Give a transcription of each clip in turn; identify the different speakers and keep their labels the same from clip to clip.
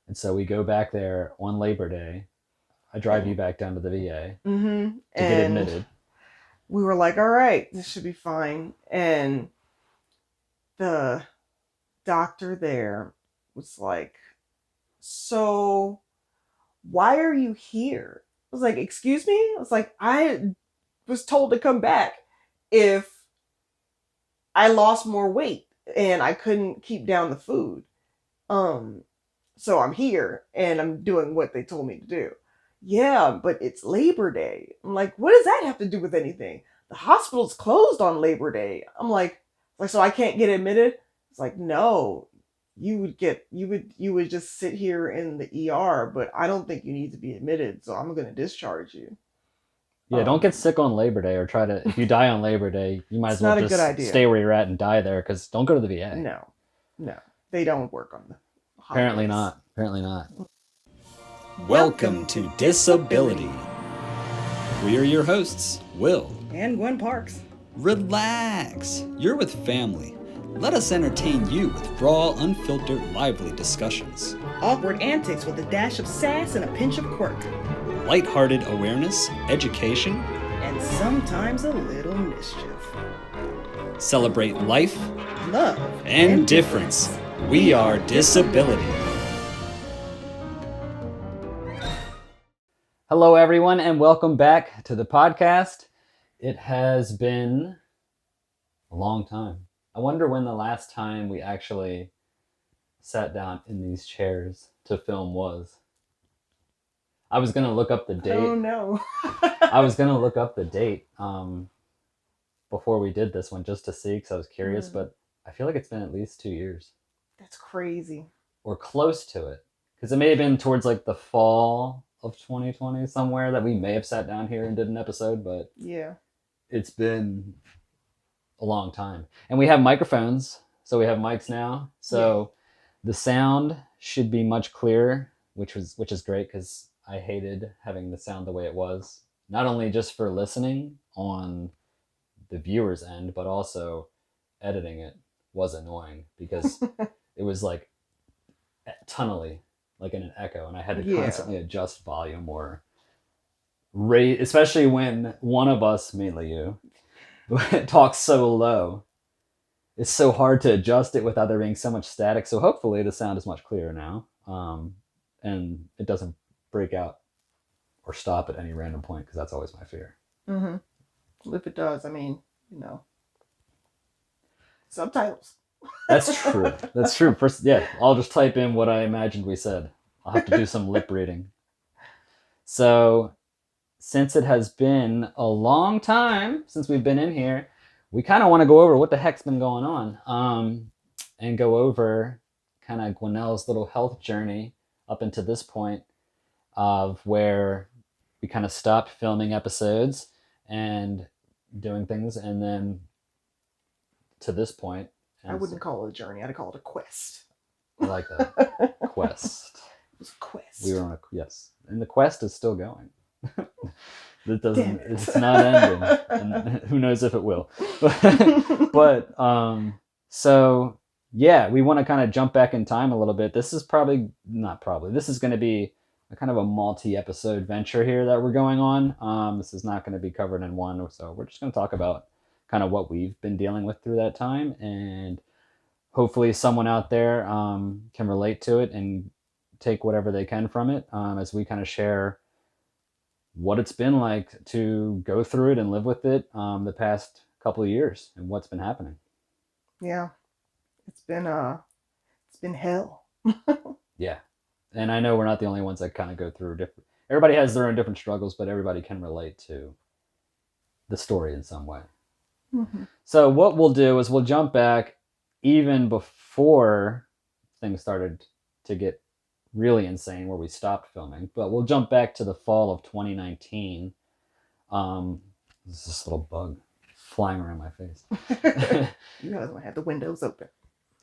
Speaker 1: And so we go back there on Labor Day. I drive you back down to the VA
Speaker 2: Mm-hmm.
Speaker 1: to get admitted.
Speaker 2: We were like, all right, this should be fine. And the doctor there was like, so why are you here? I was like, excuse me? I was like, I was told to come back if I lost more weight and I couldn't keep down the food. Um, so I'm here and I'm doing what they told me to do. Yeah, but it's Labor Day. I'm like, what does that have to do with anything? The hospital's closed on Labor Day. I'm like, so I can't get admitted? It's like, no, you would just sit here in the ER, but I don't think you need to be admitted, so I'm gonna discharge you.
Speaker 1: Yeah, don't get sick on Labor Day or try to, if you die on Labor Day, you might
Speaker 2: It's
Speaker 1: as well
Speaker 2: not a good
Speaker 1: just
Speaker 2: idea.
Speaker 1: stay where you're at and die there because don't go to the VA.
Speaker 2: No, they don't work on the
Speaker 1: Apparently
Speaker 2: holidays.
Speaker 1: not. Apparently not.
Speaker 3: Welcome to Disability. We are your hosts, Will
Speaker 2: and Gwen Parks.
Speaker 3: Relax. You're with family. Let us entertain you with raw, unfiltered, lively discussions.
Speaker 2: Awkward antics with a dash of sass and a pinch of quirk.
Speaker 3: Lighthearted awareness, education,
Speaker 2: and sometimes a little mischief.
Speaker 3: Celebrate life,
Speaker 2: love,
Speaker 3: and difference. We are Disability.
Speaker 1: Hello, everyone, and welcome back to the podcast. It has been a long time. I wonder when the last time we actually sat down in these chairs to film was. I was going to look up the date.
Speaker 2: Oh, no.
Speaker 1: I was going to look up the date before we did this one just to see because I was curious, but I feel like it's been at least 2 years.
Speaker 2: That's crazy.
Speaker 1: Or close to it. Because it may have been towards like the fall of 2020 somewhere that we may have sat down here and did an episode, but
Speaker 2: yeah,
Speaker 1: it's been a long time. And we have microphones, so we have mics now. So the sound should be much clearer, which is great because I hated having the sound the way it was. Not only just for listening on the viewer's end, but also editing it was annoying because it was like tunnely, like in an echo, and I had to constantly adjust volume or rate, especially when one of us, mainly you, talks so low. It's so hard to adjust it without there being so much static. So hopefully the sound is much clearer now, and it doesn't break out or stop at any random point because that's always my fear.
Speaker 2: Mm-hmm. If it does, I mean, subtitles.
Speaker 1: That's true. That's true. First, I'll just type in what I imagined we said. I'll have to do some lip reading. So, since it has been a long time since we've been in here, we kind of want to go over what the heck's been going on, and go over kind of Gwinnell's little health journey up into this point of where we kind of stopped filming episodes and doing things, and then to this point.
Speaker 2: I wouldn't call it a journey. I'd call it a quest.
Speaker 1: I like that. Quest.
Speaker 2: It was a quest.
Speaker 1: We were on yes. And the quest is still going. It doesn't, it's not ending. And who knows if it will. But so yeah, we want to kind of jump back in time a little bit. This is this is going to be a kind of a multi-episode venture here that we're going on. This is not going to be covered in one. So we're just going to talk about kind of what we've been dealing with through that time, and hopefully someone out there can relate to it and take whatever they can from it, as we kind of share what it's been like to go through it and live with it the past couple of years and what's been happening.
Speaker 2: Yeah, it's been hell.
Speaker 1: Yeah, and I know we're not the only ones that kind of go through different. Everybody has their own different struggles, but everybody can relate to the story in some way.
Speaker 2: Mm-hmm.
Speaker 1: So what we'll do is we'll jump back even before things started to get really insane where we stopped filming, but we'll jump back to the fall of 2019. There's this little bug flying around my face.
Speaker 2: You guys might have the windows open.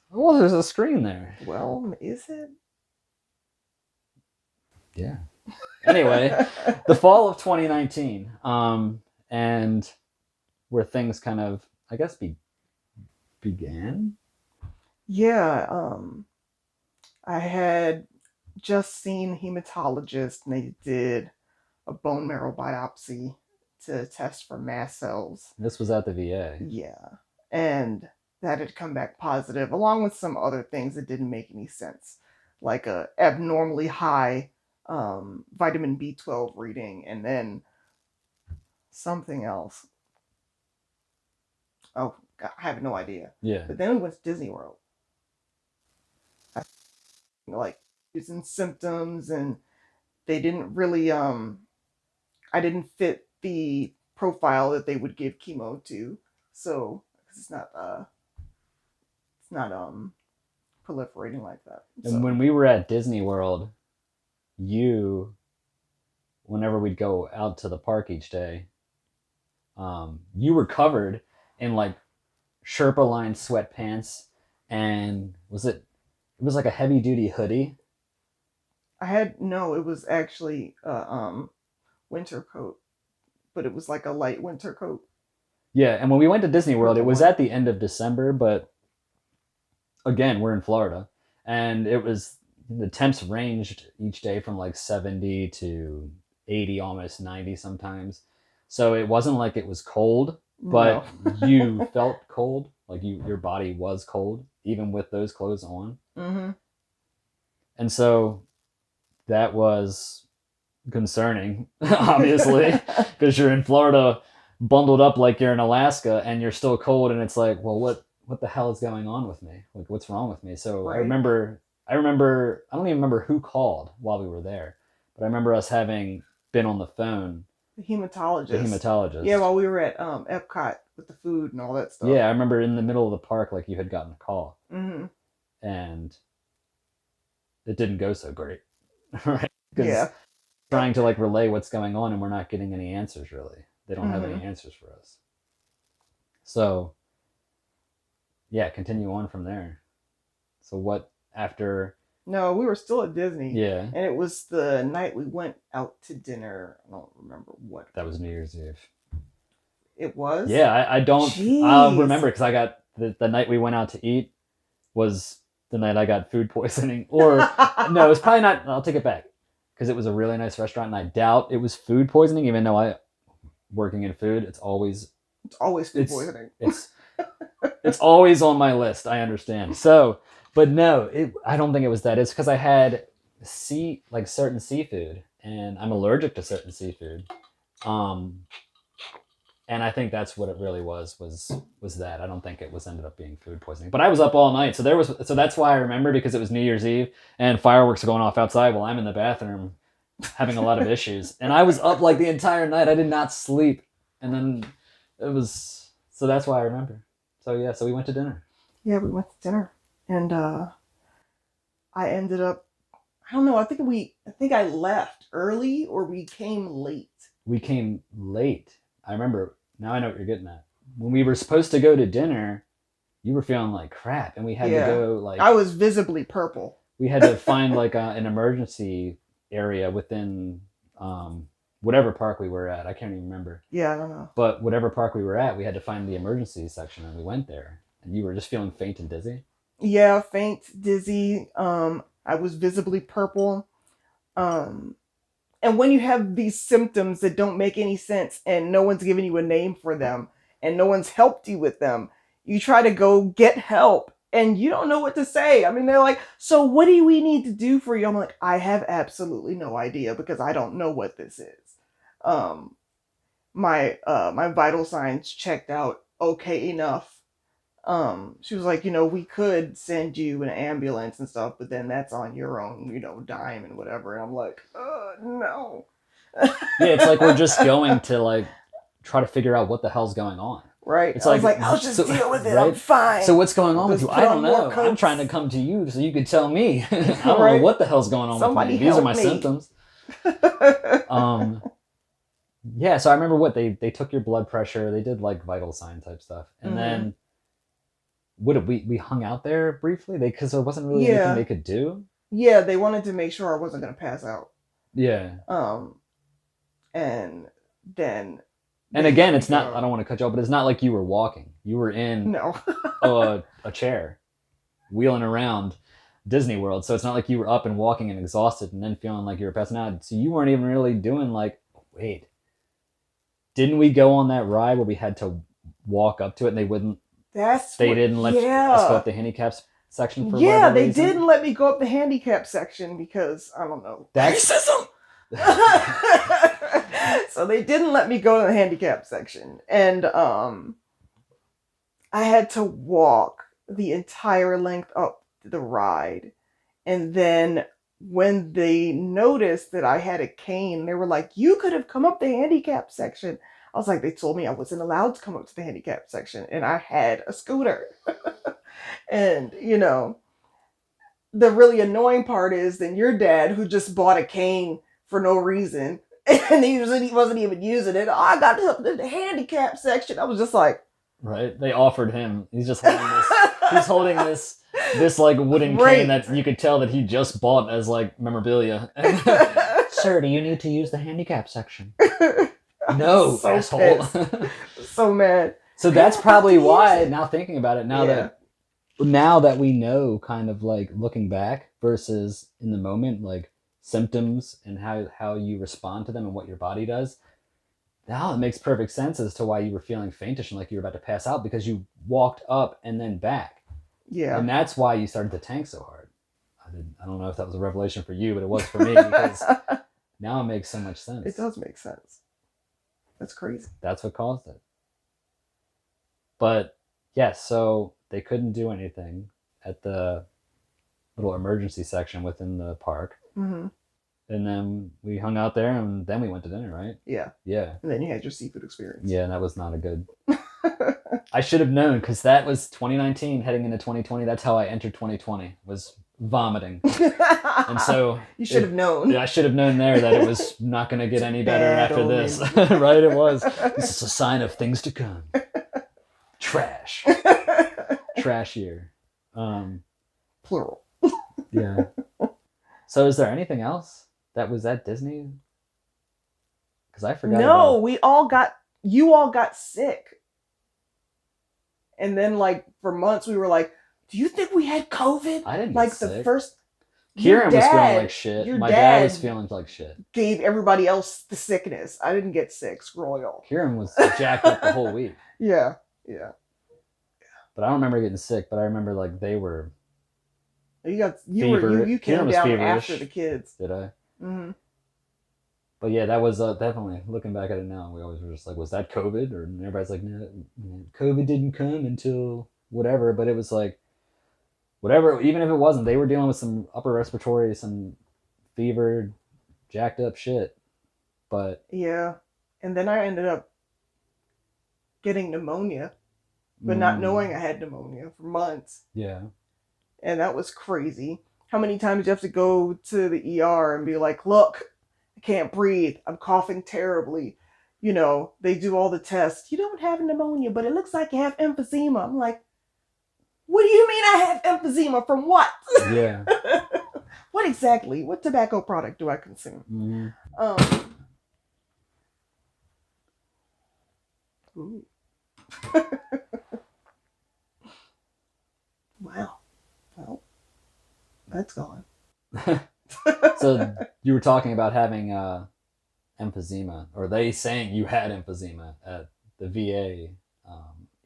Speaker 1: Well, there's a screen there.
Speaker 2: Well, is it?
Speaker 1: Yeah. Anyway, the fall of 2019, and where things kind of, I guess, began.
Speaker 2: Yeah, I had just seen a hematologist, and they did a bone marrow biopsy to test for mast cells.
Speaker 1: This was at the VA.
Speaker 2: Yeah. And that had come back positive, along with some other things that didn't make any sense, like a abnormally high vitamin B12 reading, and then something else. Oh, God, I have no idea.
Speaker 1: Yeah.
Speaker 2: But then we went to Disney World. Like, using symptoms, and they didn't really, I didn't fit the profile that they would give chemo to. So, it's not proliferating like that.
Speaker 1: And
Speaker 2: So,
Speaker 1: when we were at Disney World, whenever we'd go out to the park each day, you were covered in like Sherpa lined sweatpants, and it was like a heavy duty hoodie.
Speaker 2: it was actually a winter coat, but it was like a light winter coat.
Speaker 1: Yeah, and when we went to Disney World, it was
Speaker 2: One.
Speaker 1: at the end of December, but again, we're in Florida, and the temps ranged each day from like 70 to 80, almost 90 sometimes. So it wasn't like it was cold, but
Speaker 2: No.
Speaker 1: you felt cold, like your body was cold, even with those clothes on.
Speaker 2: Mm-hmm.
Speaker 1: And so that was concerning, obviously, because you're in Florida, bundled up like you're in Alaska, and you're still cold, and it's like, well, what the hell is going on with me? Like, what's wrong with me? So
Speaker 2: Right.
Speaker 1: I remember, I don't even remember who called while we were there, but I remember us having been on the phone.
Speaker 2: The hematologist.
Speaker 1: Yeah,
Speaker 2: while we were at Epcot with the food and all that stuff.
Speaker 1: Yeah, I remember in the middle of the park, like you had gotten a call,
Speaker 2: Mm-hmm.
Speaker 1: and it didn't go so great, right? Because
Speaker 2: Yeah.
Speaker 1: trying to like relay what's going on, and we're not getting any answers really. They don't have any
Speaker 2: Mhm.
Speaker 1: answers for us. So yeah, continue on from there. So what after?
Speaker 2: No, we were still at Disney.
Speaker 1: Yeah,
Speaker 2: And it was the night we went out to dinner. I don't remember what
Speaker 1: that was New Year's Eve.
Speaker 2: it was.
Speaker 1: Yeah, I don't.
Speaker 2: Jeez.
Speaker 1: I'll remember because I got the night we went out to eat was the night I got food poisoning. Or no, it's probably not. I'll take it back because it was a really nice restaurant, and I doubt it was food poisoning. Even though working in food, it's always
Speaker 2: food poisoning.
Speaker 1: It's always on my list. I understand. So, but no, I don't think it was that. It's because I had certain seafood, and I'm allergic to certain seafood. And I think that's what it really was that. I don't think it ended up being food poisoning. But I was up all night, so that's why I remember, because it was New Year's Eve and fireworks are going off outside while I'm in the bathroom having a lot of issues. And I was up like the entire night. I did not sleep. And then so that's why I remember. So yeah, so we went to dinner.
Speaker 2: Yeah, we went to dinner, and I ended up, I don't know, I think I left early, or we came late.
Speaker 1: We came late. I remember. Now I know what you're getting at. When we were supposed to go to dinner, you were feeling like crap, and we had to go like.
Speaker 2: I was visibly purple.
Speaker 1: We had to find like an emergency area within whatever park we were at. I can't even remember.
Speaker 2: Yeah, I don't know.
Speaker 1: But whatever park we were at, we had to find the emergency section, and we went there. And you were just feeling faint and dizzy.
Speaker 2: Yeah, faint, dizzy. I was visibly purple. And when you have these symptoms that don't make any sense, and no one's given you a name for them, and no one's helped you with them, you try to go get help, and you don't know what to say. I mean, they're like, so what do we need to do for you? I'm like, I have absolutely no idea, because I don't know what this is. My vital signs checked out okay enough. She was like, we could send you an ambulance and stuff, but then that's on your own, dime and whatever. And I'm like, no.
Speaker 1: Yeah, it's like we're just going to like try to figure out what the hell's going on.
Speaker 2: Right.
Speaker 1: It's
Speaker 2: I was like, I'll just deal with it. Right? I'm fine.
Speaker 1: So what's going on with you? I don't know.
Speaker 2: Coats.
Speaker 1: I'm trying to come to you so you could tell me. I don't know what the hell's going on with me. These are my symptoms. Yeah, so I remember they took your blood pressure. They did like vital sign type stuff. And then we hung out there briefly? Because there wasn't really anything they could do?
Speaker 2: Yeah, they wanted to make sure I wasn't going to pass out.
Speaker 1: Yeah.
Speaker 2: And then...
Speaker 1: And again, it's not... I don't want to cut you off, but it's not like you were walking. You were in a chair, wheeling around. Disney World. So it's not like you were up and walking and exhausted and then feeling like you were passing out. So you weren't even really doing like, wait, didn't we go on that ride where we had to walk up to it and they didn't let us go up the handicaps section for whatever
Speaker 2: they
Speaker 1: reason?
Speaker 2: didn't let me go up the handicap section because I don't know, racism. So they didn't let me go to the handicap section, and I had to walk the entire length up the ride. And then when they noticed that I had a cane, they were like, you could have come up the handicap section. I was like, they told me I wasn't allowed to come up to the handicap section, and I had a scooter. And, you know, the really annoying part is then your dad, who just bought a cane for no reason, and he wasn't even using it. Oh, I got to the handicap section. I was just like,
Speaker 1: right. They offered him. He's just holding this. He's holding this like wooden cane that you could tell that he just bought as like memorabilia. Sir, do you need to use the handicap section? No,
Speaker 2: so
Speaker 1: asshole.
Speaker 2: So mad.
Speaker 1: So that's probably why, now thinking about it, now that we know, kind of like looking back versus in the moment, like symptoms and how you respond to them and what your body does, now it makes perfect sense as to why you were feeling faintish and like you were about to pass out, because you walked up and then back.
Speaker 2: Yeah.
Speaker 1: And that's why you started to tank so hard. I don't know if that was a revelation for you, but it was for me, because now it makes so much sense.
Speaker 2: It does make sense. That's crazy.
Speaker 1: That's what caused it. But yes, so they couldn't do anything at the little emergency section within the park.
Speaker 2: Mm-hmm.
Speaker 1: And then we hung out there, and then we went to dinner, right?
Speaker 2: Yeah.
Speaker 1: Yeah.
Speaker 2: And then you had your seafood experience.
Speaker 1: Yeah, and that was not a good... I should have known, because that was 2019 heading into 2020. That's how I entered 2020, was vomiting. And so...
Speaker 2: You should have known.
Speaker 1: Yeah, I should have known there that it was not going to get any better
Speaker 2: Bad
Speaker 1: after
Speaker 2: omen.
Speaker 1: this. Right, it was. This is a sign of things to come. Trash. Trash year.
Speaker 2: Plural.
Speaker 1: Yeah. So is there anything else that was at Disney? Because I forgot.
Speaker 2: No, you all got sick. And then like for months we were like, do you think we had COVID?
Speaker 1: I didn't
Speaker 2: like
Speaker 1: get
Speaker 2: the
Speaker 1: sick.
Speaker 2: first
Speaker 1: Kieran was feeling like shit.
Speaker 2: Your
Speaker 1: My
Speaker 2: dad
Speaker 1: dad was feeling like shit.
Speaker 2: gave everybody else the sickness. I didn't get sick, screw y'all.
Speaker 1: Kieran was jacked up the whole week.
Speaker 2: Yeah.
Speaker 1: But I don't remember getting sick, but I remember like they were...
Speaker 2: You
Speaker 1: Kieran
Speaker 2: came
Speaker 1: was
Speaker 2: down
Speaker 1: feverish.
Speaker 2: after the kids.
Speaker 1: Did I?
Speaker 2: Mm-hmm.
Speaker 1: But yeah, that was definitely, looking back at it now, we always were just like, was that COVID? Or everybody's like, no, COVID didn't come until whatever. But it was like, whatever, even if it wasn't, they were dealing with some upper respiratory, some fever, jacked up shit. But
Speaker 2: Yeah. And then I ended up getting pneumonia, but not knowing I had pneumonia for months.
Speaker 1: Yeah.
Speaker 2: And that was crazy. How many times do you have to go to the ER and be like, look, I can't breathe. I'm coughing terribly. You know, they do all the tests. You don't have pneumonia, but it looks like you have emphysema. I'm like, what do you mean I have emphysema? From what?
Speaker 1: Yeah.
Speaker 2: What exactly? What tobacco product do I consume?
Speaker 1: Mm-hmm.
Speaker 2: Ooh. Wow. Well, that's gone.
Speaker 1: So you were talking about having emphysema, or they saying you had emphysema at the VA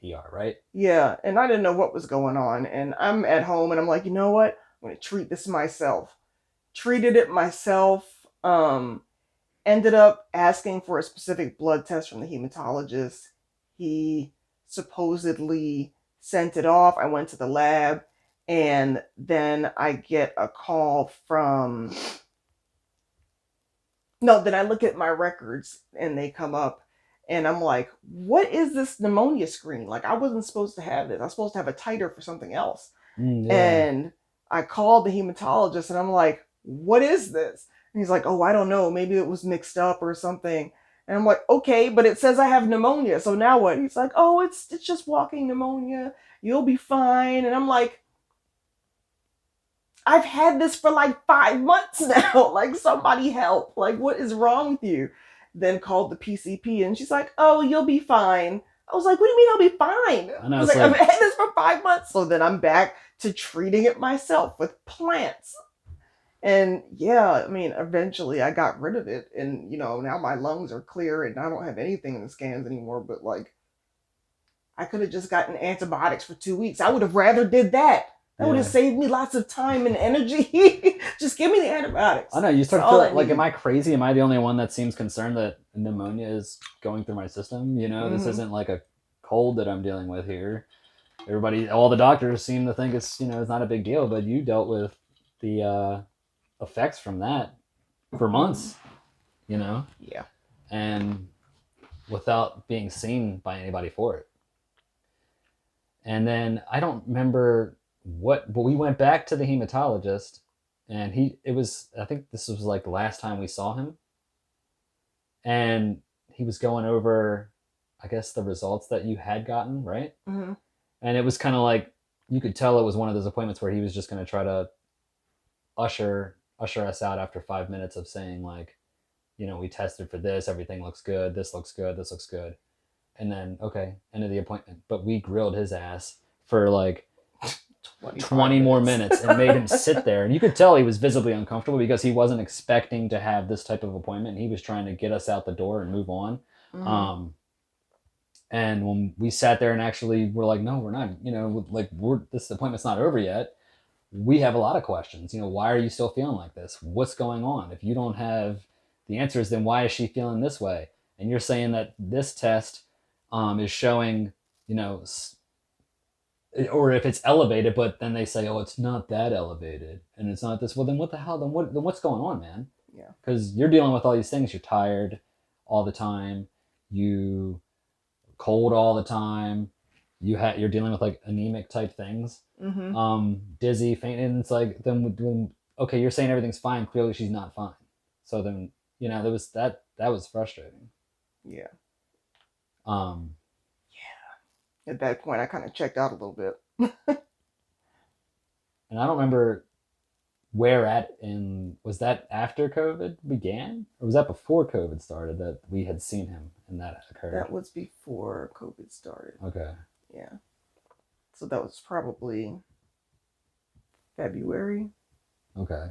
Speaker 1: ER, right?
Speaker 2: Yeah, and I didn't know what was going on. And I'm at home and I'm like, you know what? I'm going to treat this myself. Treated it myself. Ended up asking for a specific blood test from the hematologist. He supposedly sent it off. I went to the lab, and then I get a call from... No, then I look at my records and they come up, and I'm like, what is this pneumonia screen? Like, I wasn't supposed to have this. I was supposed to have a titer for something else.
Speaker 1: Yeah.
Speaker 2: And I called the hematologist and I'm like, what is this? And he's like, oh, I don't know. Maybe it was mixed up or something. And I'm like, okay, but it says I have pneumonia. So now what? He's like, oh, it's just walking pneumonia. You'll be fine. And I'm like, I've had this for like 5 months now. Like, somebody help. Like, what is wrong with you? Then called the PCP and she's like, oh, you'll be fine. I was like, what do you mean I'll be fine?
Speaker 1: I know,
Speaker 2: I was
Speaker 1: it's
Speaker 2: like,
Speaker 1: like-
Speaker 2: I've had this for 5 months. So then I'm back to treating it myself with plants. And yeah, I mean, eventually I got rid of it, and now my lungs are clear and I don't have anything in the scans anymore. But like, I could have just gotten antibiotics for 2 weeks. I would have rather did that. That would have
Speaker 1: Yeah.
Speaker 2: saved me lots of time and energy. Just give me the antibiotics.
Speaker 1: I know, you start
Speaker 2: That's all
Speaker 1: feeling
Speaker 2: I
Speaker 1: like,
Speaker 2: need.
Speaker 1: am I crazy? Am I the only one that seems concerned that pneumonia is going through my system? This
Speaker 2: Mhm.
Speaker 1: isn't like a cold that I'm dealing with here. All the doctors seem to think it's not a big deal, but you dealt with the effects from that for months,
Speaker 2: Yeah.
Speaker 1: and without being seen by anybody for it. And then I don't remember but we went back to the hematologist, and I think this was like the last time we saw him, and he was going over, I guess, the results that you had gotten, right?
Speaker 2: Hmm.
Speaker 1: And it was kind of like, you could tell it was one of those appointments where he was just going to try to usher us out after 5 minutes of saying, like, we tested for this, everything looks good, this looks good, this looks good. And then, okay, end of the appointment. But we grilled his ass for like 20 more minutes and made him sit there. And you could tell he was visibly uncomfortable because he wasn't expecting to have this type of appointment. He was trying to get us out the door and move on.
Speaker 2: Mhm.
Speaker 1: And when we sat there and actually were like, no, we're not, this appointment's not over yet. We have a lot of questions. Why are you still feeling like this? What's going on? If you don't have the answers, then why is she feeling this way? And you're saying that this test is showing, or if it's elevated, but then they say, oh, it's not that elevated and it's not this. Well, then what the hell? Then what's going on, man?
Speaker 2: Yeah.
Speaker 1: Because you're dealing with all these things. You're tired all the time. You cold all the time. You're dealing with like anemic type things.
Speaker 2: Mm-hmm.
Speaker 1: Dizzy, faint, and it's like, then okay, you're saying everything's fine. Clearly, she's not fine. So then, there was that was frustrating.
Speaker 2: Yeah.
Speaker 1: Um,
Speaker 2: At that point, I kind of checked out a little bit.
Speaker 1: and I don't remember was that after COVID began, or was that before COVID started that we had seen him and that occurred?
Speaker 2: That was before COVID started.
Speaker 1: Okay.
Speaker 2: Yeah. So that was probably February.
Speaker 1: Okay.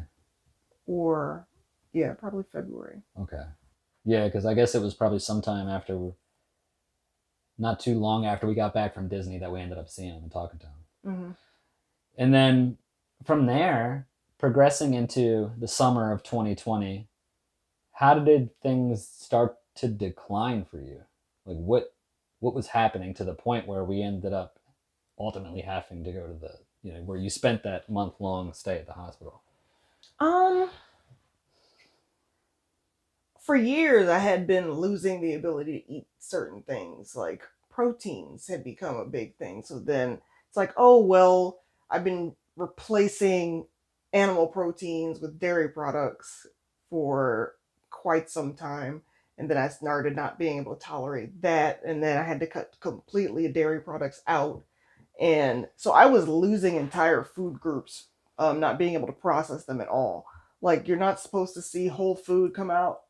Speaker 2: Or, yeah, probably February.
Speaker 1: Okay. Yeah, because I guess it was probably sometime after, not too long after we got back from Disney, that we ended up seeing him and talking to him.
Speaker 2: Mm-hmm.
Speaker 1: And then from there, progressing into the summer of 2020, how did things start to decline for you? Like, what was happening to the point where we ended up ultimately having to go to the, where you spent that month-long stay at the hospital?
Speaker 2: For years, I had been losing the ability to eat certain things. Like proteins had become a big thing. So then it's like, oh, well, I've been replacing animal proteins with dairy products for quite some time. And then I started not being able to tolerate that. And then I had to cut completely dairy products out. And so I was losing entire food groups, not being able to process them at all. Like, you're not supposed to see whole food come out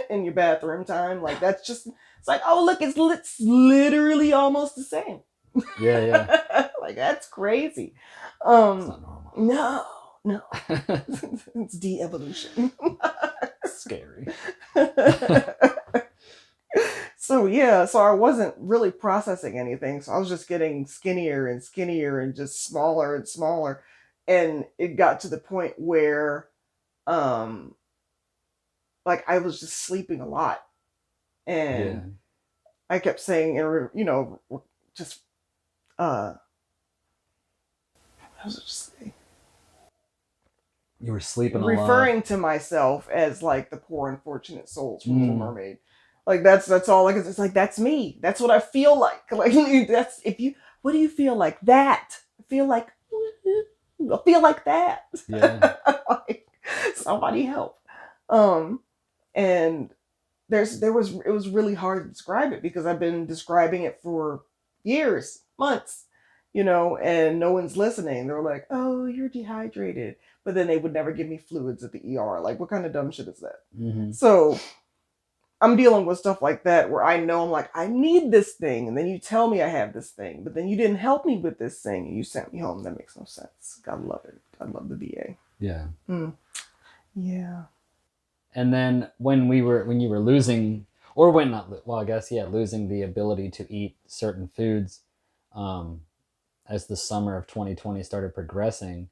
Speaker 2: in your bathroom time. Like, that's just, it's like, oh, look, it's literally almost the same.
Speaker 1: Yeah.
Speaker 2: Like, that's crazy.
Speaker 1: It's not normal.
Speaker 2: No. It's de-evolution.
Speaker 1: Scary.
Speaker 2: So I wasn't really processing anything. So I was just getting skinnier and skinnier and just smaller and smaller. And it got to the point where like I was just sleeping a lot. And I kept saying, just how was it just say?
Speaker 1: You were sleeping a lot.
Speaker 2: Referring to myself as like the poor unfortunate souls from Little Mermaid. Like that's all. Like it's like, that's me. That's what I feel like. Like that's what do you feel like? That I feel like that.
Speaker 1: Yeah.
Speaker 2: Like, somebody help. And it was really hard to describe it because I've been describing it for years, months, and no one's listening. They're like, oh, you're dehydrated. But then they would never give me fluids at the ER. Like, what kind of dumb shit is that?
Speaker 1: Mm-hmm.
Speaker 2: So I'm dealing with stuff like that where I know I'm like, I need this thing, and then you tell me I have this thing, but then you didn't help me with this thing, and you sent me home. That makes no sense. God love it. God love the VA.
Speaker 1: Yeah.
Speaker 2: Yeah.
Speaker 1: And then when you were losing, or when not, well, I guess, yeah, losing the ability to eat certain foods, as the summer of 2020 started progressing,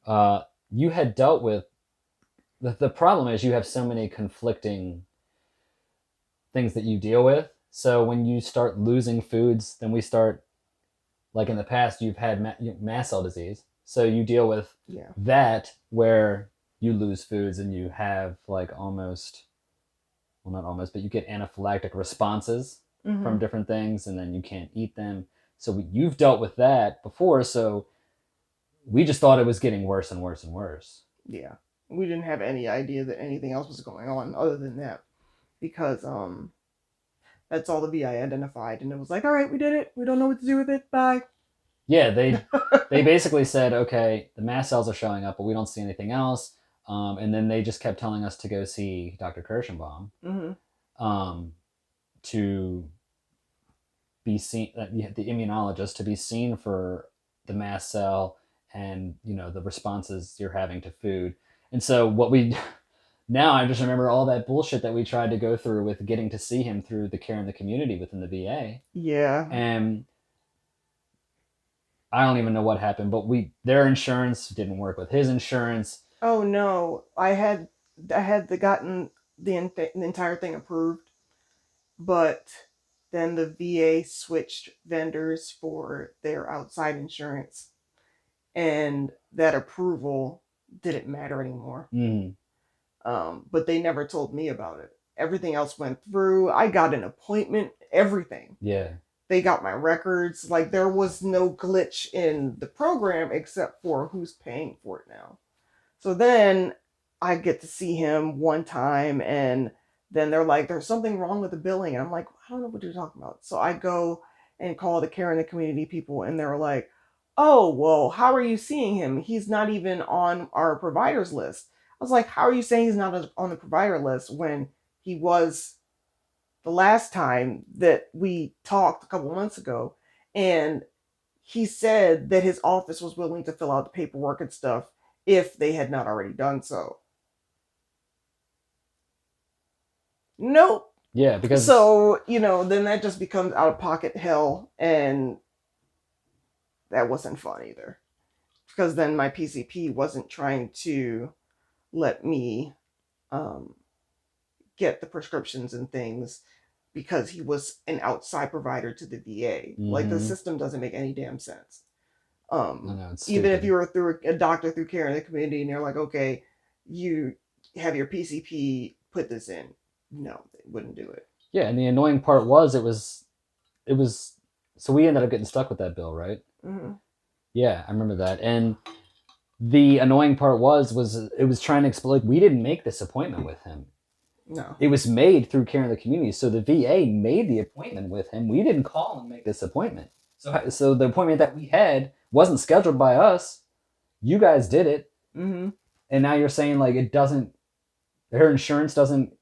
Speaker 1: you had dealt with the problem is you have so many conflicting things that you deal with. So when you start losing foods, then we start, like in the past, you've had mast cell disease. So you deal with that where you lose foods and you have like almost, well, not almost, but you get anaphylactic responses from different things, and then you can't eat them. So you've dealt with that before. So we just thought it was getting worse and worse and worse.
Speaker 2: Yeah. We didn't have any idea that anything else was going on other than that, because that's all the VI identified, and it was like, all right, we did it. We don't know what to do with it. Bye.
Speaker 1: Yeah, they basically said, okay, the mast cells are showing up, but we don't see anything else. And then they just kept telling us to go see Dr. Kirschenbaum to be seen, the immunologist, to be seen for the mast cell and, you know, the responses you're having to food. And so now I just remember all that bullshit that we tried to go through with getting to see him through the care in the community within the VA.
Speaker 2: Yeah.
Speaker 1: And I don't even know what happened, but their insurance didn't work with his insurance.
Speaker 2: Oh no, I had gotten the entire thing approved, but then the VA switched vendors for their outside insurance, and that approval didn't matter anymore. But they never told me about it. Everything else went through. I got an appointment, everything.
Speaker 1: Yeah.
Speaker 2: They got my records. Like, there was no glitch in the program except for who's paying for it now. So then I get to see him one time, and then they're like, there's something wrong with the billing. And I'm like, I don't know what you're talking about. So I go and call the care in the community people, and they're like, oh, well, how are you seeing him? He's not even on our providers list. I was like, how are you saying he's not on the provider list when he was the last time that we talked a couple months ago? And he said that his office was willing to fill out the paperwork and stuff if they had not already done so. Nope.
Speaker 1: Yeah, because
Speaker 2: so, then that just becomes out of pocket hell, and that wasn't fun either. Because then my PCP wasn't trying to let me get the prescriptions and things because he was an outside provider to the VA. Like, the system doesn't make any damn sense. Even if you were through a doctor through care in the community and you're like, okay, you have your PCP put this in. No, they wouldn't do it.
Speaker 1: Yeah, and the annoying part was it was so we ended up getting stuck with that bill, right? Yeah, I remember that. And the annoying part was it was trying to explain, like, we didn't make this appointment with him.
Speaker 2: No.
Speaker 1: It was made through care in the community. So the VA made the appointment with him. We didn't call and make this appointment. So the appointment that we had wasn't scheduled by us. You guys did it. And now you're saying, like, her insurance doesn't,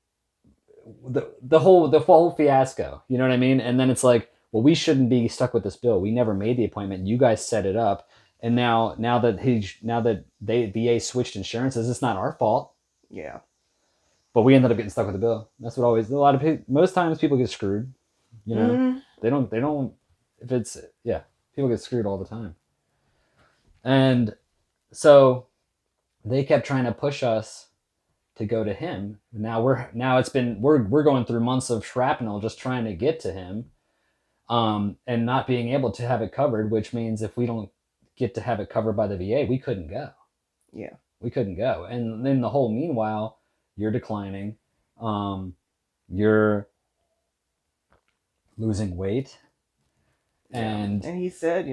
Speaker 1: the whole fiasco, you know what I mean? And then it's like, well, we shouldn't be stuck with this bill. We never made the appointment. You guys set it up. And now that VA switched insurances, it's not our fault.
Speaker 2: Yeah.
Speaker 1: But we ended up getting stuck with the bill. That's what always, most times people get screwed. You know, they don't, if it's, yeah, people get screwed all the time. And so they kept trying to push us to go to him. Now we're going through months of shrapnel just trying to get to him, and not being able to have it covered, which means if we don't get to have it covered by the VA, we couldn't go.
Speaker 2: Yeah.
Speaker 1: We couldn't go. And then the whole meanwhile, you're declining. You're losing weight. And
Speaker 2: he said,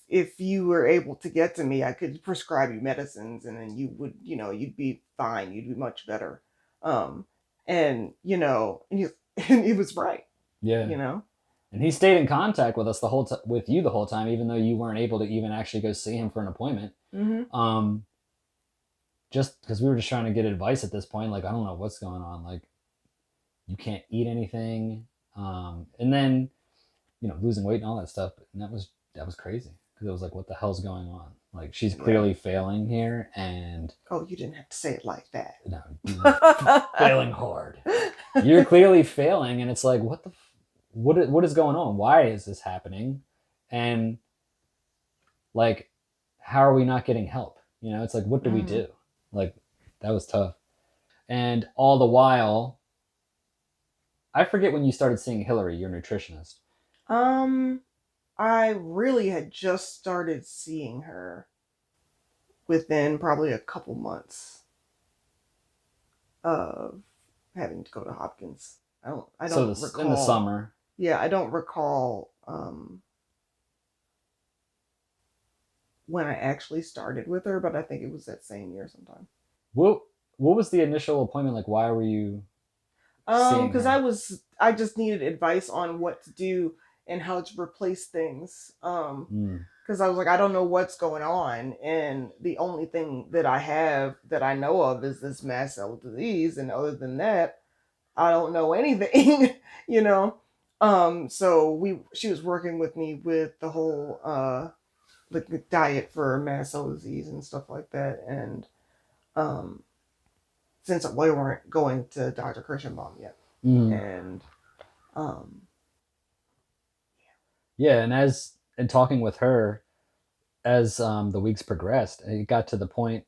Speaker 2: if you were able to get to me, I could prescribe you medicines, and then you would, you'd be fine. You'd be much better. And he was right.
Speaker 1: Yeah. And he stayed in contact with us with you the whole time, even though you weren't able to even actually go see him for an appointment. just because we were just trying to get advice at this point, like, I don't know what's going on. Like, you can't eat anything. And then, losing weight and all that stuff. And that was crazy because it was like, what the hell's going on? Like, she's clearly failing here. And
Speaker 2: Oh, you didn't have to say it like that.
Speaker 1: no, failing hard. You're clearly failing. And it's like, what is going on? Why is this happening? And like, how are we not getting help? It's like, what do we do? Like, that was tough. And all the while, I forget when you started seeing Hillary, your nutritionist.
Speaker 2: I really had just started seeing her within probably a couple months of having to go to Hopkins. I don't recall.
Speaker 1: In the summer.
Speaker 2: Yeah, I don't recall when I actually started with her, but I think it was that same year sometime.
Speaker 1: What was the initial appointment like? Why were you seeing
Speaker 2: because
Speaker 1: her?
Speaker 2: I just needed advice on what to do and how to replace things. Because I was like, I don't know what's going on, and the only thing that I have that I know of is this mast cell disease, and other than that, I don't know anything. So she was working with me with the whole like diet for mast cell disease and stuff like that, and since we weren't going to Dr. Kirschenbaum yet, and
Speaker 1: yeah, and talking with her as the weeks progressed, it got to the point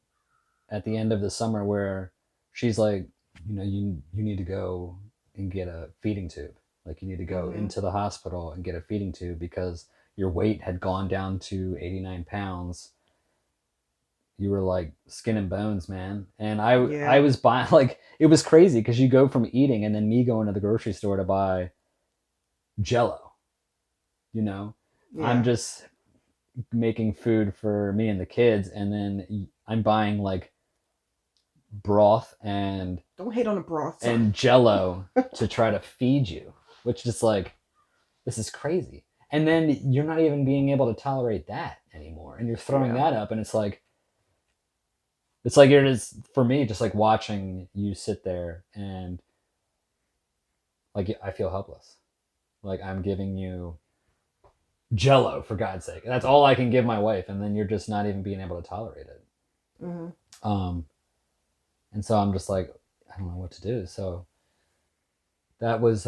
Speaker 1: at the end of the summer where she's like, you need to go and get a feeding tube. Like, you need to go into the hospital and get a feeding tube because your weight had gone down to 89 pounds. You were like skin and bones, man. And I was buying, like, it was crazy because you go from eating and then me going to the grocery store to buy Jello. I'm just making food for me and the kids, and then I'm buying like broth and
Speaker 2: don't hate on the broth
Speaker 1: and Jello to try to feed you, which is like, this is crazy. And then you're not even being able to tolerate that anymore, and you're throwing that up, and it's like it is for me, just like watching you sit there, and like, I feel helpless. Like, I'm giving you Jello, for God's sake. That's all I can give my wife, and then you're just not even being able to tolerate it. And so I'm just like, I don't know what to do. So that was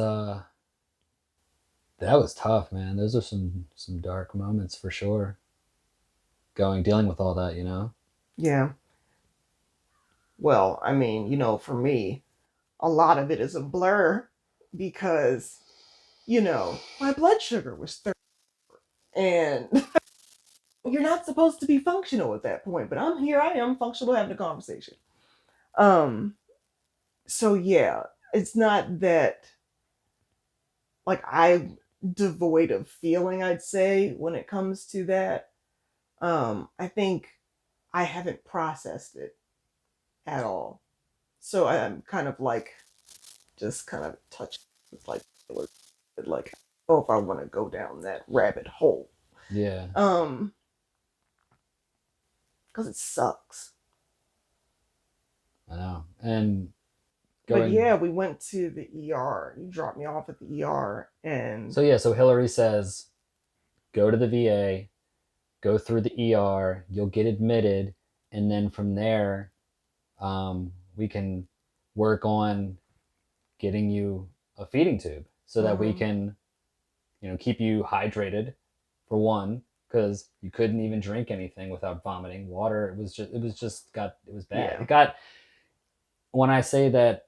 Speaker 1: tough, man. Those are some dark moments for sure. Dealing with all that,
Speaker 2: Yeah. Well, I mean, for me, a lot of it is a blur because, my blood sugar was 30. And you're not supposed to be functional at that point, but I am functional having a conversation. So yeah, it's not that like I'm devoid of feeling, I'd say, when it comes to that. I think I haven't processed it at all. So I'm kind of like just kind of touched with like oh, if I want to go down that rabbit hole.
Speaker 1: Yeah.
Speaker 2: Because it sucks.
Speaker 1: I know. And
Speaker 2: but yeah, we went to the ER. You dropped me off at the ER, and
Speaker 1: so Hillary says, go to the VA, go through the ER, you'll get admitted, and then from there, we can work on getting you a feeding tube so that we can, keep you hydrated, for one, because you couldn't even drink anything without vomiting. Water, it was bad.
Speaker 2: Yeah.
Speaker 1: When I say that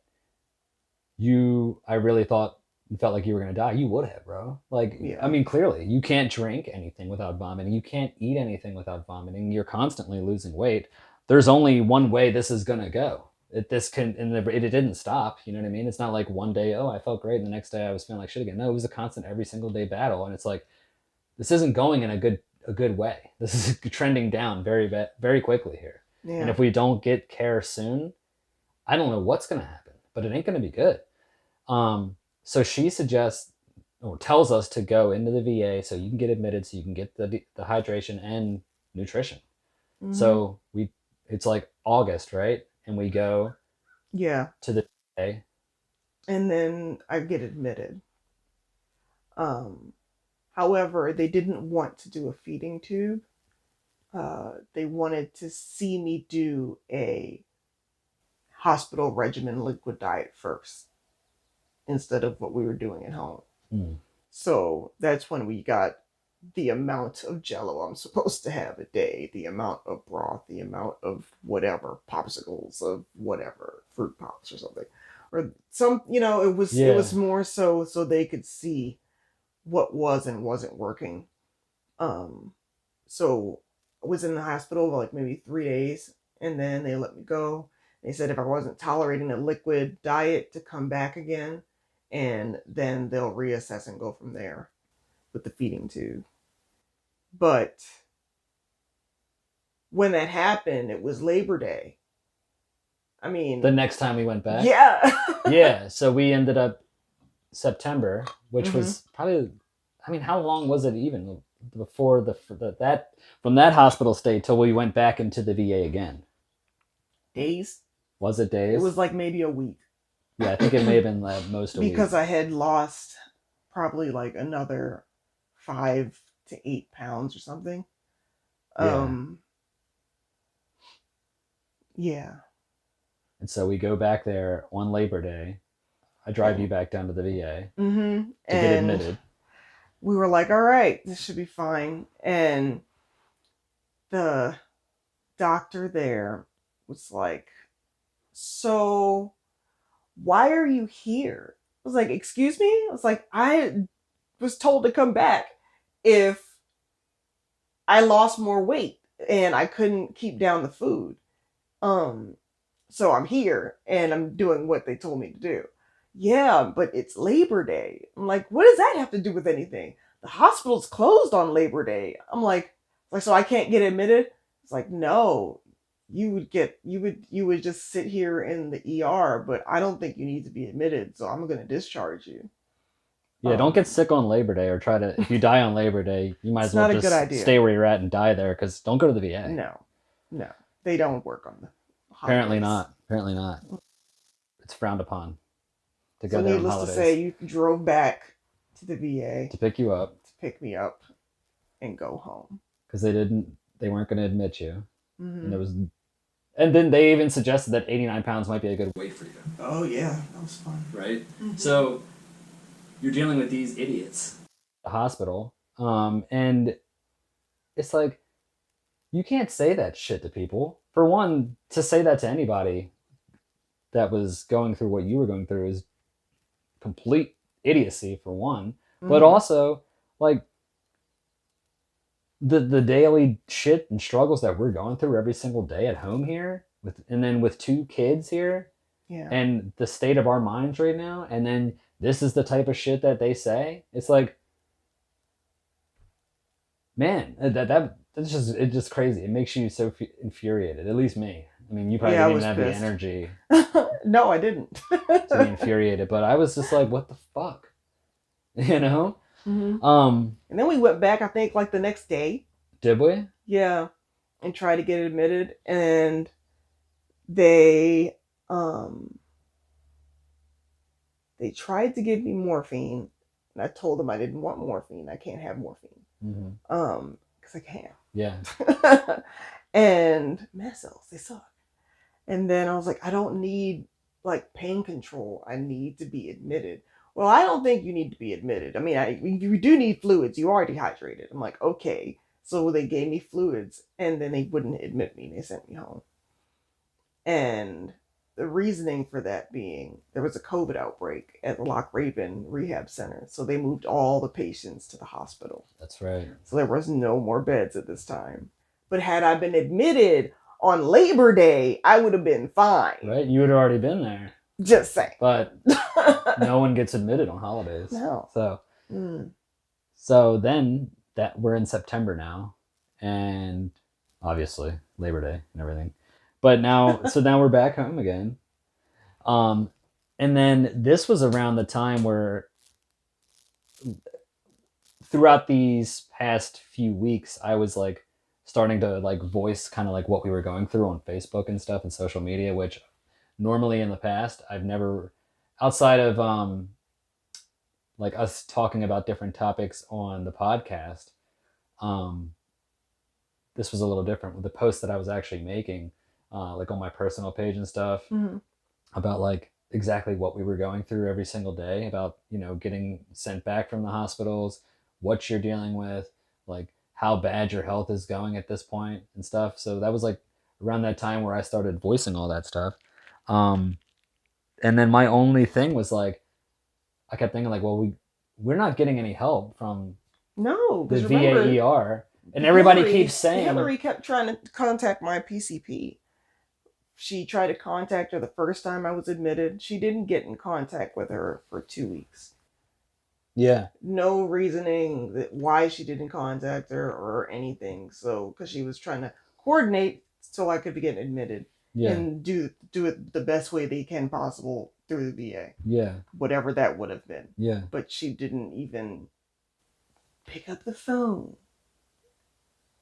Speaker 1: I really felt like you were going to die, you would have, bro. Like, I mean, clearly, you can't drink anything without vomiting. You can't eat anything without vomiting. You're constantly losing weight. There's only one way this is going to go. It didn't stop. You know what I mean? It's not like one day, oh, I felt great, and the next day I was feeling like shit again. No, it was a constant every single day battle. And it's like, this isn't going in a good way. This is trending down very, very quickly here. Yeah. And if we don't get care soon, I don't know what's going to happen, but it ain't going to be good. So she suggests or tells us to go into the VA so you can get admitted, so you can get the hydration and nutrition. So it's like August, right? And we go
Speaker 2: Yeah.
Speaker 1: to the VA.
Speaker 2: And then I get admitted. However, they didn't want to do a feeding tube. They wanted to see me do a hospital regimen liquid diet first instead of what we were doing at home.
Speaker 1: Mm.
Speaker 2: So that's when we got the amount of jello I'm supposed to have a day, the amount of broth, the amount of whatever, popsicles of whatever, fruit pops or something. Or some, it was more so they could see what was and wasn't working. So I was in the hospital for like maybe 3 days, and then they let me go. They said if I wasn't tolerating a liquid diet to come back again, and then they'll reassess and go from there with the feeding tube. But when that happened, it was Labor Day. I mean,
Speaker 1: The next time we went back.
Speaker 2: yeah.
Speaker 1: Yeah. So we ended up September, which was probably, I mean, how long was it even before that from that hospital stay till we went back into the VA again?
Speaker 2: Days.
Speaker 1: Was it days?
Speaker 2: It was like maybe a week.
Speaker 1: Yeah, I think it may have been most a week.
Speaker 2: Because I had lost probably like another 5 to 8 pounds or something. Yeah.
Speaker 1: And so we go back there on Labor Day. I drive you back down to the VA to get admitted.
Speaker 2: We were like, all right, this should be fine. And the doctor there was like, so why are you here? I was like, excuse me? I was like, I was told to come back if I lost more weight and I couldn't keep down the food. So I'm here and I'm doing what they told me to do. Yeah, but it's Labor Day. I'm like, what does that have to do with anything? The hospital's closed on Labor Day. I'm like, so I can't get admitted? It's like, no, you would just sit here in the ER, but I don't think you need to be admitted, so I'm going to discharge you.
Speaker 1: Yeah, don't get sick on Labor Day, or try to, if you die on Labor Day, you might as well just stay where you're at and die there, because don't go to the VA.
Speaker 2: No, they don't work on the
Speaker 1: holidays. Apparently not. It's frowned upon to go there on holidays.
Speaker 2: Needless to say, you drove back to the VA
Speaker 1: to pick you up,
Speaker 2: me up, and go home.
Speaker 1: Because they weren't going to admit you. And then they even suggested that 89 pounds might be a good weight for you.
Speaker 2: Oh yeah, that was fun.
Speaker 1: Right? So you're dealing with these idiots at the hospital, and it's like, you can't say that shit to people. For one, to say that to anybody that was going through what you were going through is complete idiocy, for one. But also, like, the daily shit and struggles that we're going through every single day at home here, and then with 2 kids here, and the state of our minds right now, and then this is the type of shit that they say. It's like, man, it's just crazy. It makes you so infuriated. At least me. I mean, you probably didn't even have the energy.
Speaker 2: No, I didn't.
Speaker 1: To be infuriated, but I was just like, what the fuck, you know?
Speaker 2: And then we went back, I think, like the next day.
Speaker 1: Did we?
Speaker 2: Yeah, and tried to get admitted, and they tried to give me morphine, and I told them I didn't want morphine. I can't have morphine. Because I can't.
Speaker 1: Yeah.
Speaker 2: And mast cells, they suck. And then I was like, I don't need like pain control. I need to be admitted. Well, I don't think you need to be admitted. I mean, you do need fluids. You are dehydrated. I'm like, okay. So they gave me fluids, and then they wouldn't admit me. They sent me home. And the reasoning for that being, there was a COVID outbreak at the Loch Raven Rehab Center. So they moved all the patients to the hospital.
Speaker 1: That's right.
Speaker 2: So there was no more beds at this time. But had I been admitted on Labor Day, I would have been fine.
Speaker 1: Right? You had already been there.
Speaker 2: Just saying.
Speaker 1: But no one gets admitted on holidays.
Speaker 2: No.
Speaker 1: So then that we're in September now, and obviously Labor Day and everything. But now, so now we're back home again. And then this was around the time where throughout these past few weeks, I was like starting to like voice kind of like what we were going through on Facebook and stuff and social media, which normally in the past I've never, outside of like us talking about different topics on the podcast, um, this was a little different with the posts that I was actually making, like on my personal page and stuff, about like exactly what we were going through every single day, about, you know, getting sent back from the hospitals, what you're dealing with, like how bad your health is going at this point and stuff. So that was like around that time where I started voicing all that stuff. And then my only thing was like, I kept thinking like, well, we're not getting any help from
Speaker 2: No,
Speaker 1: the
Speaker 2: because remember,
Speaker 1: VAER. And everybody
Speaker 2: Hillary-
Speaker 1: keeps saying
Speaker 2: Hillary kept trying to contact my PCP. She tried to contact her the first time I was admitted. She didn't get in contact with her for 2 weeks.
Speaker 1: Yeah.
Speaker 2: No reasoning that why she didn't contact her or anything. So, because she was trying to coordinate so I could get admitted
Speaker 1: Yeah.
Speaker 2: and do it the best way they can possible through the VA.
Speaker 1: Yeah.
Speaker 2: Whatever that would have been.
Speaker 1: Yeah.
Speaker 2: But she didn't even pick up the phone.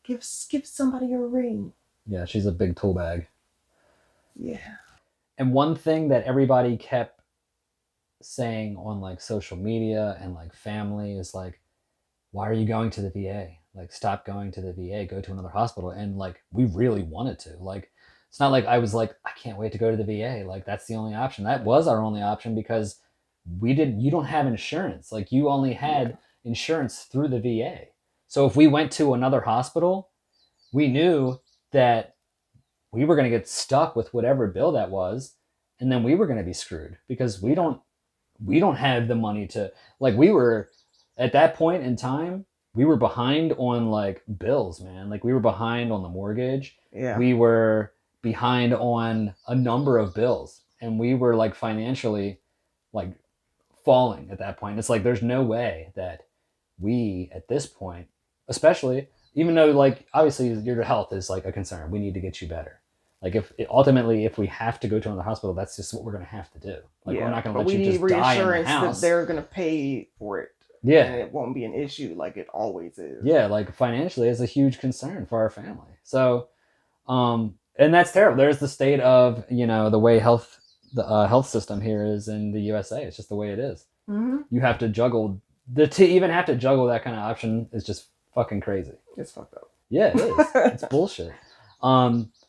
Speaker 2: Give somebody a ring.
Speaker 1: Yeah. She's a big tool bag.
Speaker 2: Yeah.
Speaker 1: And one thing that everybody kept saying on like social media and like family is like, why are you going to the VA? Like, stop going to the VA, go to another hospital. And like, we really wanted to. Like, it's not like I was like, I can't wait to go to the VA. Like, that's the only option. That was our only option because you don't have insurance. Like, you only had insurance through the VA. So if we went to another hospital, we knew that we were going to get stuck with whatever bill that was, and then we were going to be screwed because we don't have the money to, like, we were at that point in time, we were behind on like bills, man. Like, we were behind on the mortgage.
Speaker 2: Yeah.
Speaker 1: We were behind on a number of bills, and we were like financially like falling at that point. It's like there's no way that we at this point, especially, even though like obviously your health is like a concern, we need to get you better. Like, if ultimately if we have to go to another hospital, that's just what we're going to have to do. Like, we're not going to let you just die in the
Speaker 2: reassurance
Speaker 1: house.
Speaker 2: that they're going to pay for it.
Speaker 1: Yeah.
Speaker 2: And it won't be an issue like it always is.
Speaker 1: Yeah, like financially it's a huge concern for our family. So and that's terrible. There's the state of, you know, the way the health system here is in the USA. It's just the way it is.
Speaker 2: Mm-hmm.
Speaker 1: You have to juggle to even have to juggle that kind of option is just fucking crazy.
Speaker 2: It's fucked up.
Speaker 1: Yeah, it is. It's bullshit.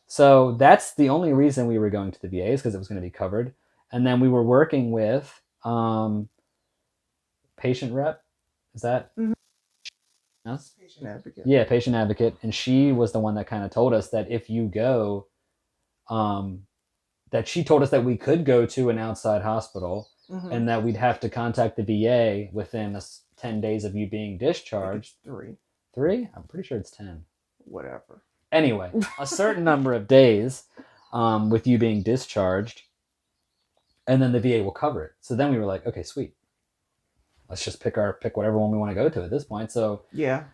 Speaker 1: So that's the only reason we were going to the VA, is because it was going to be covered. And then we were working with patient rep. Is that?
Speaker 2: Mm-hmm.
Speaker 1: Yes?
Speaker 2: Patient advocate.
Speaker 1: Yeah, patient advocate. And she was the one that kind of told us that if you go, that she told us that we could go to an outside hospital, and that we'd have to contact the VA within 10 days of you being discharged.
Speaker 2: 3.
Speaker 1: 3? I'm pretty sure it's 10.
Speaker 2: Whatever.
Speaker 1: Anyway, a certain number of days with you being discharged, and then the VA will cover it. So then we were like, okay, sweet. Let's just pick whatever one we want to go to at this point. So
Speaker 2: yeah,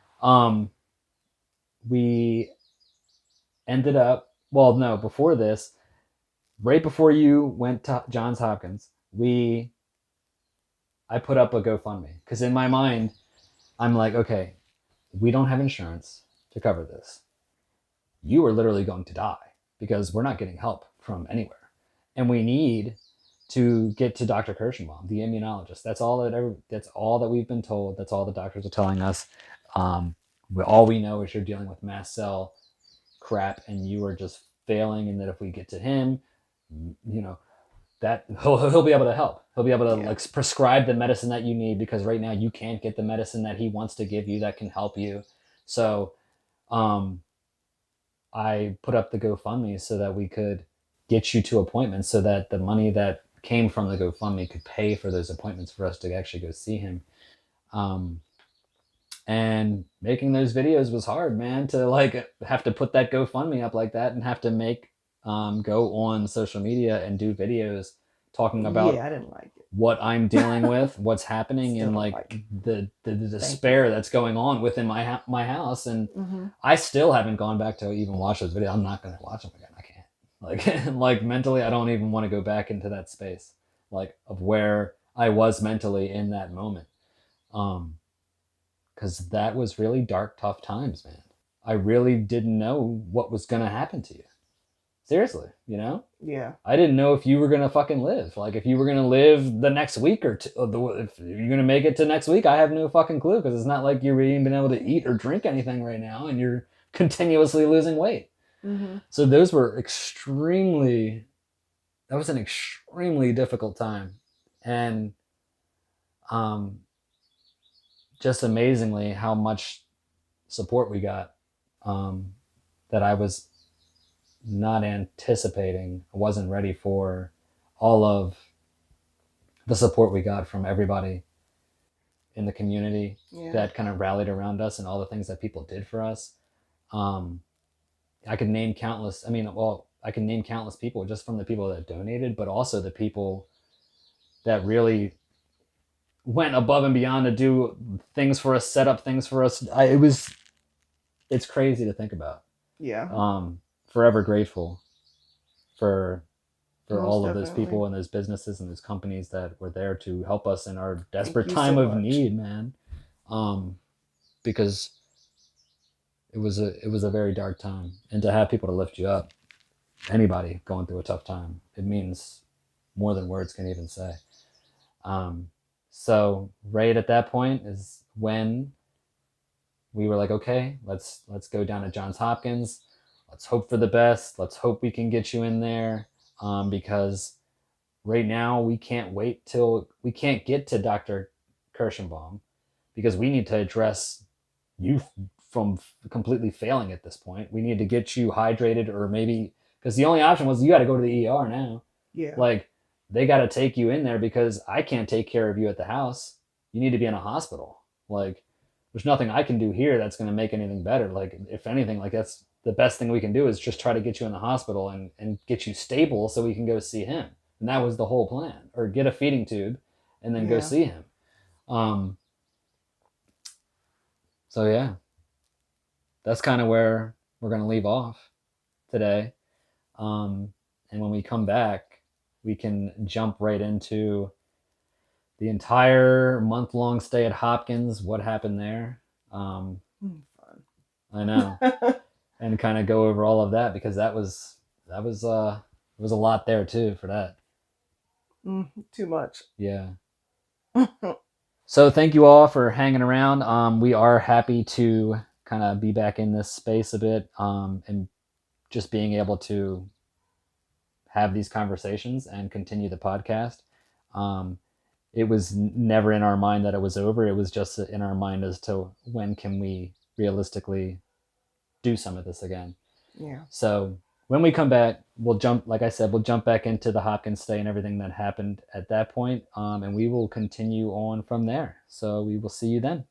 Speaker 1: we ended up, well, no, before this, right before you went to Johns Hopkins, I put up a GoFundMe, because in my mind, I'm like, okay, we don't have insurance to cover this. You are literally going to die because we're not getting help from anywhere. And we need to get to Dr. Kirschenbaum, the immunologist. That's all that we've been told. That's all the doctors are telling us. All we know is you're dealing with mast cell crap and you are just failing, and that if we get to him, you know, that he'll be able to help. He'll be able to like prescribe the medicine that you need, because right now you can't get the medicine that he wants to give you that can help you. So I put up the GoFundMe so that we could get you to appointments, so that the money that came from the GoFundMe could pay for those appointments for us to actually go see him. And making those videos was hard, man, to like have to put that GoFundMe up like that and have to make go on social media and do videos talking about
Speaker 2: I didn't like it.
Speaker 1: what I'm dealing with, what's happening, and like the despair that's going on within my house. And I still haven't gone back to even watch those videos. I'm not going to watch them again. I can't. Like mentally, I don't even want to go back into that space, like of where I was mentally in that moment. Because that was really dark, tough times, man. I really didn't know what was going to happen to you. Seriously, you know?
Speaker 2: Yeah.
Speaker 1: I didn't know if you were going to fucking live. Like, if you were going to live the next week or two, if you're going to make it to next week, I have no fucking clue, because it's not like you're even been able to eat or drink anything right now, and you're continuously losing weight.
Speaker 2: Mm-hmm.
Speaker 1: So that was an extremely difficult time. And just amazingly how much support we got, that I was not anticipating. I wasn't ready for all of the support we got from everybody in the community that kind of rallied around us, and all the things that people did for us. I could name countless, I can name countless people, just from the people that donated, but also the people that really went above and beyond to do things for us, set up things for us. It's crazy to think about.
Speaker 2: Yeah.
Speaker 1: Forever grateful for
Speaker 2: Most
Speaker 1: all of those
Speaker 2: definitely.
Speaker 1: people and those businesses and those companies that were there to help us in our desperate
Speaker 2: you
Speaker 1: time
Speaker 2: so
Speaker 1: of
Speaker 2: much.
Speaker 1: need, man. Because it was a very dark time, and to have people to lift you up, anybody going through a tough time, it means more than words can even say. So right at that point is when we were like, okay, let's go down to Johns Hopkins. Let's hope for the best. Let's hope we can get you in there, because right now we can't get to Dr. Kirschenbaum, because we need to address you from completely failing at this point. We need to get you hydrated, or maybe, because the only option was you got to go to the ER now.
Speaker 2: Yeah.
Speaker 1: Like, they got to take you in there, because I can't take care of you at the house. You need to be in a hospital. Like, there's nothing I can do here that's going to make anything better. Like, if anything, like, that's the best thing we can do, is just try to get you in the hospital and get you stable so we can go see him. And that was the whole plan, or get a feeding tube and then go see him. So yeah, that's kind of where we're going to leave off today. And when we come back, we can jump right into the entire month-long stay at Hopkins, what happened there.
Speaker 2: Fun.
Speaker 1: I know. And kind of go over all of that, because it was a lot there too for that.
Speaker 2: Too much.
Speaker 1: Yeah. So thank you all for hanging around. We are happy to kind of be back in this space a bit, and just being able to have these conversations and continue the podcast. It was never in our mind that it was over. It was just in our mind as to when can we realistically do some of this again.
Speaker 2: Yeah.
Speaker 1: So when we come back, we'll jump back into the Hopkins stay and everything that happened at that point, and we will continue on from there. So we will see you then.